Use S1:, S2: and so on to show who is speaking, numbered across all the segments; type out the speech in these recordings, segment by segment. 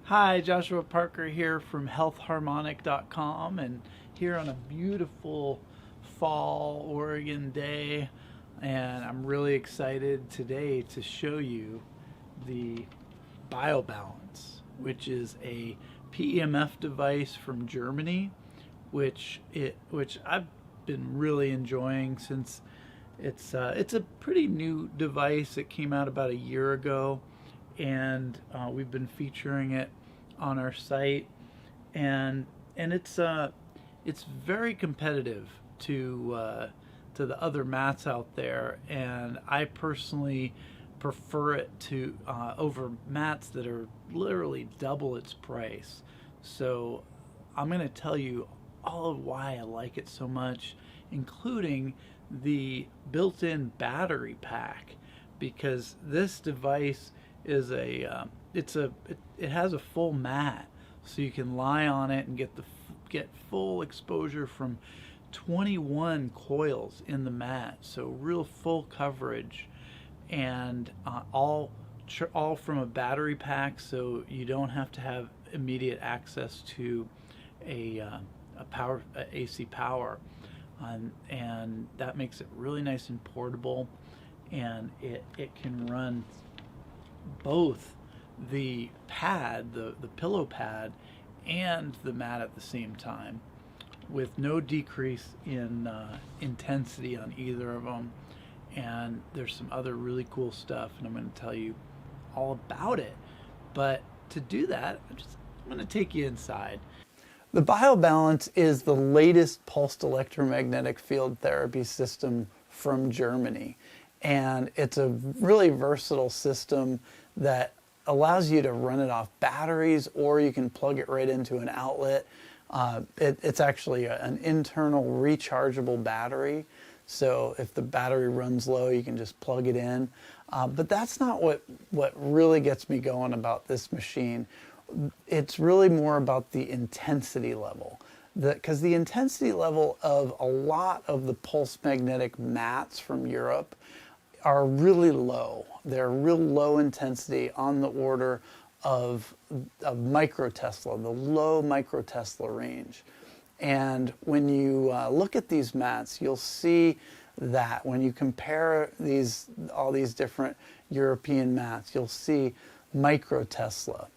S1: Hi, Joshua Parker here from healthharmonic.com, and here on a beautiful fall Oregon day. And I'm really excited today to show you the BioBalance, which is a PEMF device from Germany, which I've been really enjoying since it's a pretty new device. It came out about a year ago, and we've been featuring it on our site, and it's very competitive to the other mats out there, and I personally prefer it to over mats that are literally double its price. So I'm going to tell you all of why I like it so much, including the built-in battery pack, because this device is it has a full mat, so you can lie on it and get full exposure from 21 coils in the mat, so real full coverage, and all from a battery pack, so you don't have to have immediate access to a AC power, and that makes it really nice and portable, and it can run both the pad, the pillow pad, and the mat at the same time, with no decrease in intensity on either of them. And there's some other really cool stuff, and I'm going to tell you all about it. But to do that, I'm going to take you inside. The BioBalance is the latest pulsed electromagnetic field therapy system from Germany. And it's a really versatile system that allows you to run it off batteries, or you can plug it right into an outlet. It's actually an internal rechargeable battery. So if the battery runs low, you can just plug it in. But that's not what really gets me going about this machine. It's really more about the intensity level. Because the intensity level of a lot of the pulse magnetic mats from Europe are really low. They're real low intensity, on the order of microtesla, the low microtesla range. And when you look at these mats, you'll see that when you compare all these different European mats, you'll see microtesla.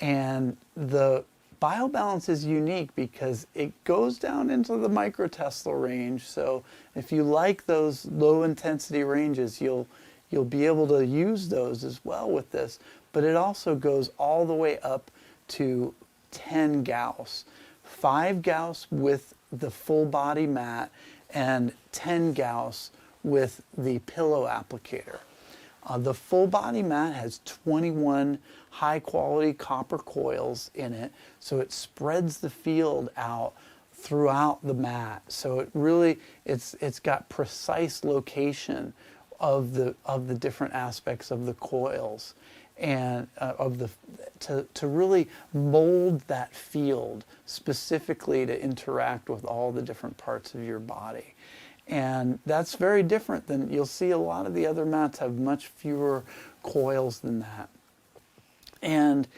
S1: And the BioBalance is unique because it goes down into the microtesla range. So if you like those low intensity ranges, you'll be able to use those as well with this. But it also goes all the way up to 10 Gauss. 5 Gauss with the full body mat, and 10 Gauss with the pillow applicator. The full body mat has 21 high quality copper coils in it, so it spreads the field out throughout the mat. So it's got precise location of the different aspects of the coils, and to really mold that field specifically to interact with all the different parts of your body. And that's very different than, you'll see a lot of the other mats have much fewer coils than that. And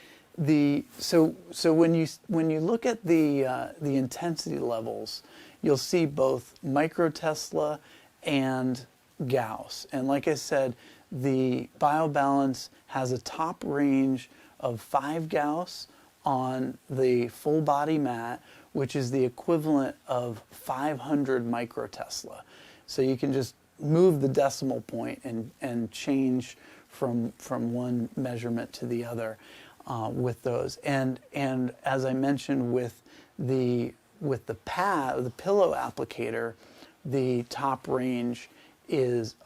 S1: so when you look at the intensity levels, you'll see both microtesla and Gauss. And like I said, the BioBalance has a top range of 5 Gauss on the full body mat, which is the equivalent of 500 microtesla. So you can just move the decimal point and change from one measurement to the other with those. And as I mentioned, with the pad, the pillow applicator, the top range is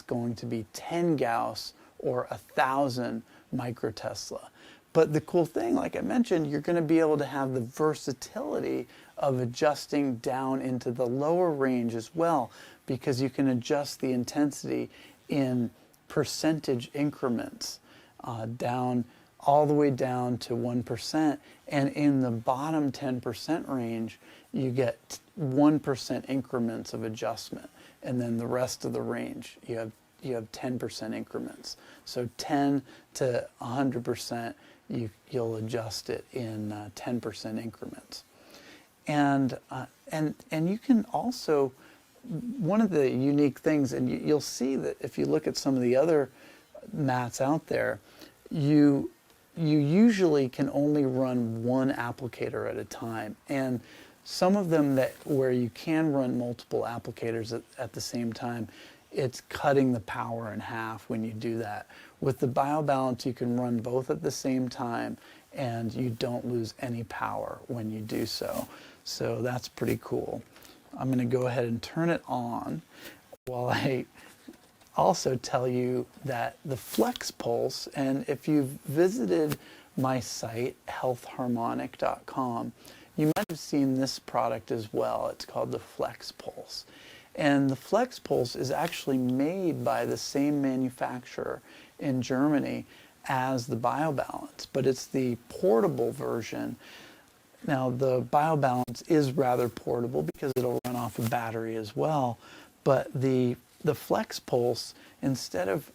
S1: going to be 10 Gauss or 1,000 microtesla. But the cool thing, like I mentioned, you're going to be able to have the versatility of adjusting down into the lower range as well, because you can adjust the intensity in percentage increments, down all the way down to 1%. And in the bottom 10% range, you get 1% increments of adjustment. And then the rest of the range, you have 10% increments. So 10 to 100%, you'll adjust it in 10% increments. And you can also, one of the unique things, and you'll see that if you look at some of the other mats out there, you usually can only run one applicator at a time. And some of them where you can run multiple applicators at the same time, it's cutting the power in half when you do that. With the BioBalance, you can run both at the same time, and you don't lose any power when you do so. So that's pretty cool. I'm going to go ahead and turn it on while I also tell you that the Flex Pulse, and if you've visited my site, healthharmonic.com, you might have seen this product as well. It's called the Flex Pulse. And the Flex Pulse is actually made by the same manufacturer in Germany as the BioBalance, but it's the portable version. Now, the BioBalance is rather portable because it'll run off a battery as well, but the Flex Pulse, instead of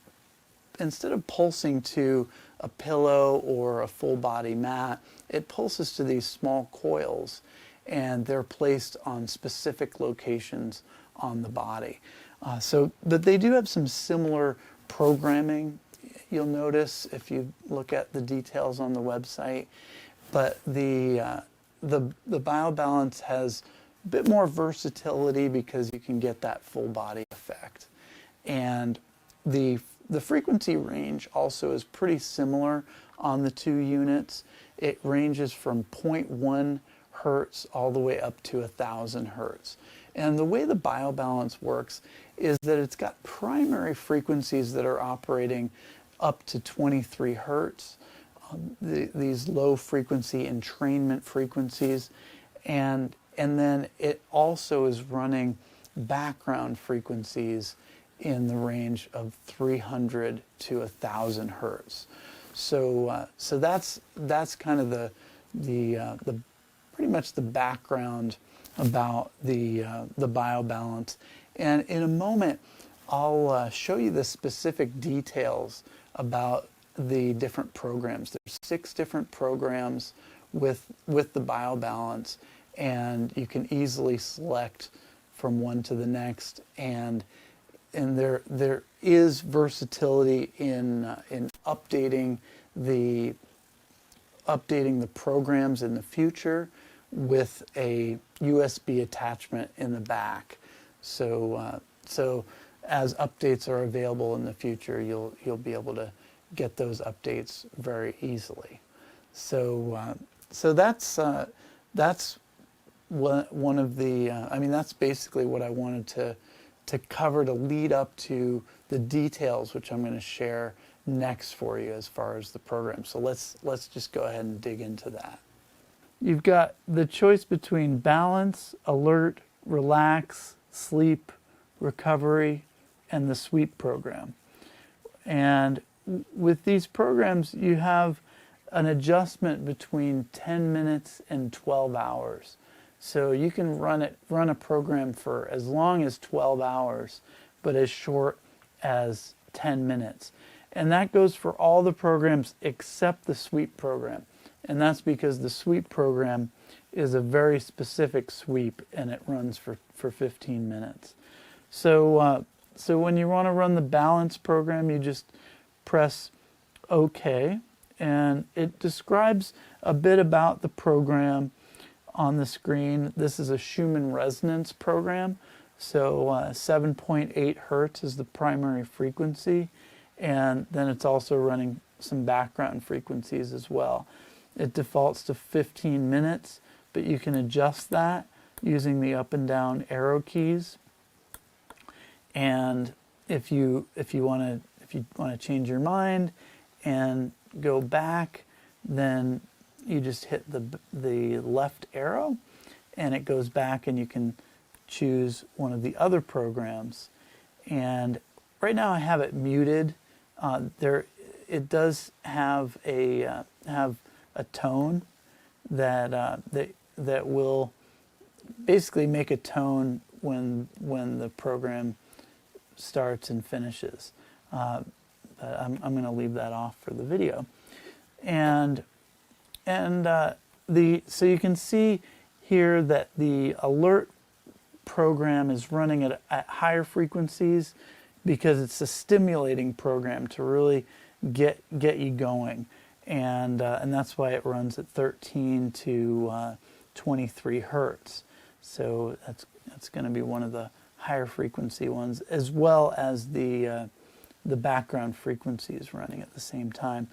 S1: pulsing to a pillow or a full body mat, it pulses to these small coils, and they're placed on specific locations on the body. But they do have some similar programming, you'll notice if you look at the details on the website. But the BioBalance has a bit more versatility because you can get that full body effect. And the frequency range also is pretty similar on the two units. It ranges from 0.1 hertz all the way up to 1,000 hertz. And the way the BioBalance works is that it's got primary frequencies that are operating up to 23 hertz, these low frequency entrainment frequencies, and then it also is running background frequencies in the range of 300 to 1,000 hertz. So that's kind of the pretty much the background about the BioBalance. And in a moment, I'll show you the specific details about the different programs. There's 6 different programs with the BioBalance, and you can easily select from one to the next. And there is versatility in updating the programs in the future with a USB attachment in the back. So as updates are available in the future, you'll be able to get those updates very easily. So that's one of the. I mean, that's basically what I wanted to cover to lead up to the details, which I'm going to share next for you as far as the program. So let's just go ahead and dig into that. You've got the choice between balance, alert, relax, sleep, recovery, and the sweep program. And with these programs, you have an adjustment between 10 minutes and 12 hours. So you can run a program for as long as 12 hours, but as short as 10 minutes. And that goes for all the programs except the sweep program. And that's because the sweep program is a very specific sweep, and it runs for 15 minutes. So when you want to run the balance program, you just press OK, and it describes a bit about the program on the screen. This is a Schumann resonance program, so 7.8 hertz is the primary frequency, and then it's also running some background frequencies as well. It defaults to 15 minutes, but you can adjust that using the up and down arrow keys. And if you want to change your mind and go back, then you just hit the left arrow, and it goes back, and you can choose one of the other programs. And right now I have it muted. It does have a tone that will basically make a tone when the program starts and finishes. But I'm going to leave that off for the video. And so you can see here that the alert program is running at higher frequencies because it's a stimulating program to really get you going, and that's why it runs at 13 to 23 hertz. So that's going to be one of the higher frequency ones, as well as the background frequencies running at the same time.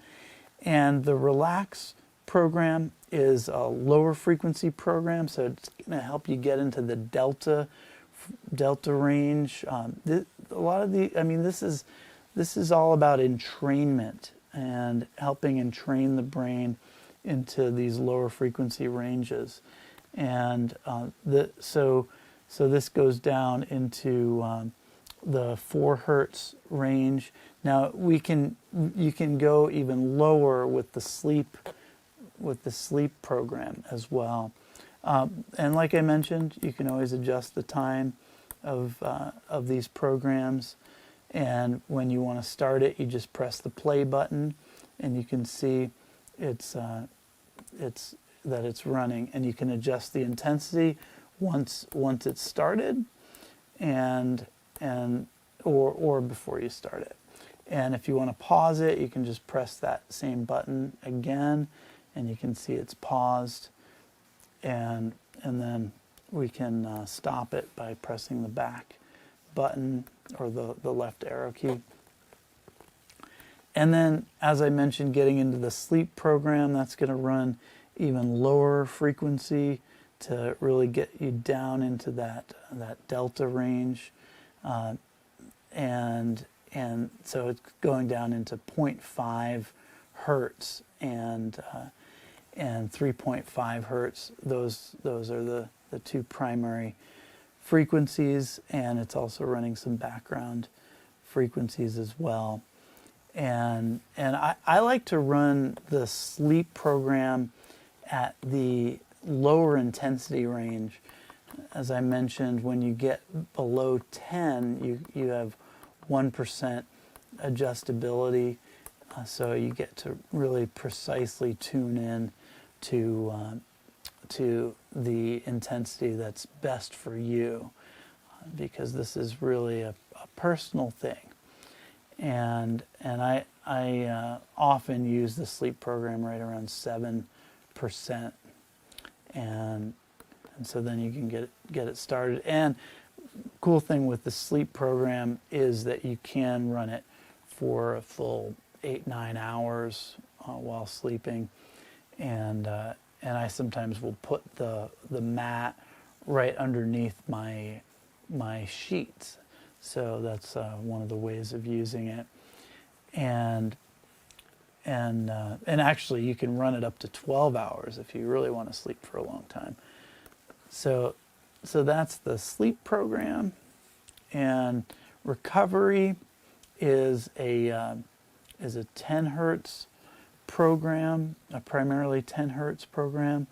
S1: And the relax program is a lower frequency program, so it's going to help you get into the delta range. A lot of this is all about entrainment and helping entrain the brain into these lower frequency ranges. And so this goes down into the 4 hertz range. Now you can go even lower with the sleep program as well. And like I mentioned, you can always adjust the time of these programs. And when you want to start it, you just press the play button, and you can see it's running, and you can adjust the intensity once it's started, or before you start it. And if you want to pause it, you can just press that same button again, and you can see it's paused, and then we can stop it by pressing the back button or the left arrow key. And then, as I mentioned, getting into the sleep program, that's going to run even lower frequency to really get you down into that delta range, and so it's going down into 0.5 hertz and 3.5 hertz. Those are the two primary frequencies, and it's also running some background frequencies as well. And I like to run the sleep program at the lower intensity range. As I mentioned, when you get below 10, you have 1% adjustability, so you get to really precisely tune in to the intensity that's best for you, because this is really a personal thing. And I often use the sleep program right around 7%, and so then you can get it started. And cool thing with the sleep program is that you can run it for a full 8-9 hours while sleeping, and I sometimes will put the mat right underneath my sheets. So that's one of the ways of using it. And actually, you can run it up to 12 hours if you really want to sleep for a long time. So that's the sleep program. And recovery is a 10 hertz program, a primarily 10 hertz program.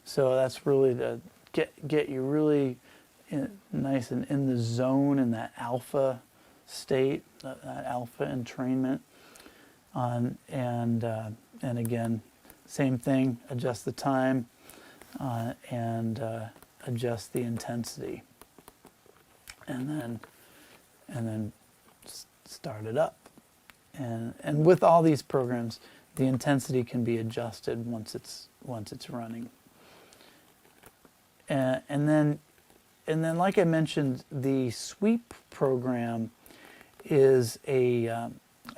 S1: So that's really to get you really nice and in the zone, in that alpha state, that alpha entrainment. And again, same thing, adjust the time and adjust the intensity, and then start it up. And with all these programs, the intensity can be adjusted once it's running. And then, like I mentioned, the sweep program is a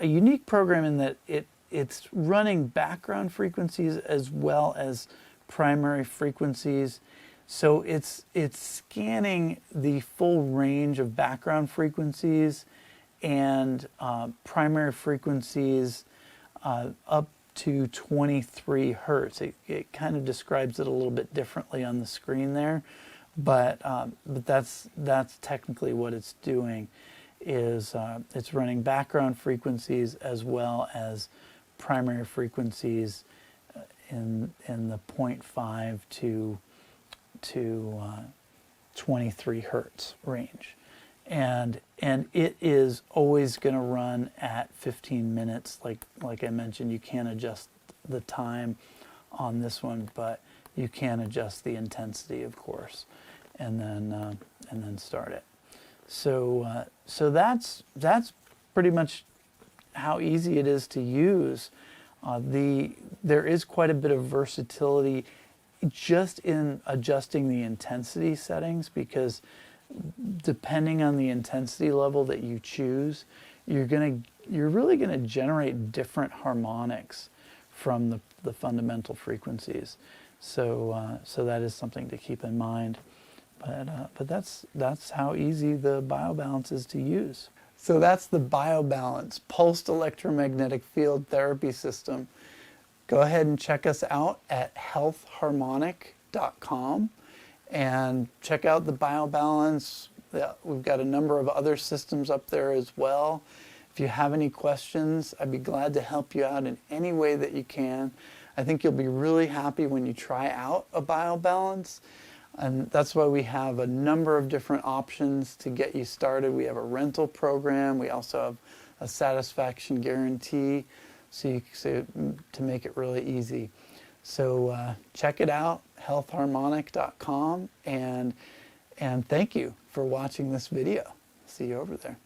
S1: unique program in that it's running background frequencies as well as primary frequencies. So it's scanning the full range of background frequencies and primary frequencies up to 23 hertz. It kind of describes it a little bit differently on the screen there, but that's technically what it's doing. Is it's running background frequencies as well as primary frequencies in the 0.5 to 23 hertz range, and it is always going to run at 15 minutes. Like I mentioned, you can adjust the time on this one, but you can adjust the intensity, of course, and then start it. So that's pretty much how easy it is to use. There is quite a bit of versatility just in adjusting the intensity settings, because depending on the intensity level that you choose, you're really gonna generate different harmonics from the fundamental frequencies. So that is something to keep in mind. But that's how easy the BioBalance is to use. So that's the BioBalance Pulsed Electromagnetic Field Therapy System. Go ahead and check us out at healthharmonic.com and check out the BioBalance. We've got a number of other systems up there as well. If you have any questions, I'd be glad to help you out in any way that you can. I think you'll be really happy when you try out a BioBalance. And that's why we have a number of different options to get you started. We have a rental program. We also have a satisfaction guarantee, so to make it really easy. So check it out, healthharmonic.com, and thank you for watching this video. See you over there.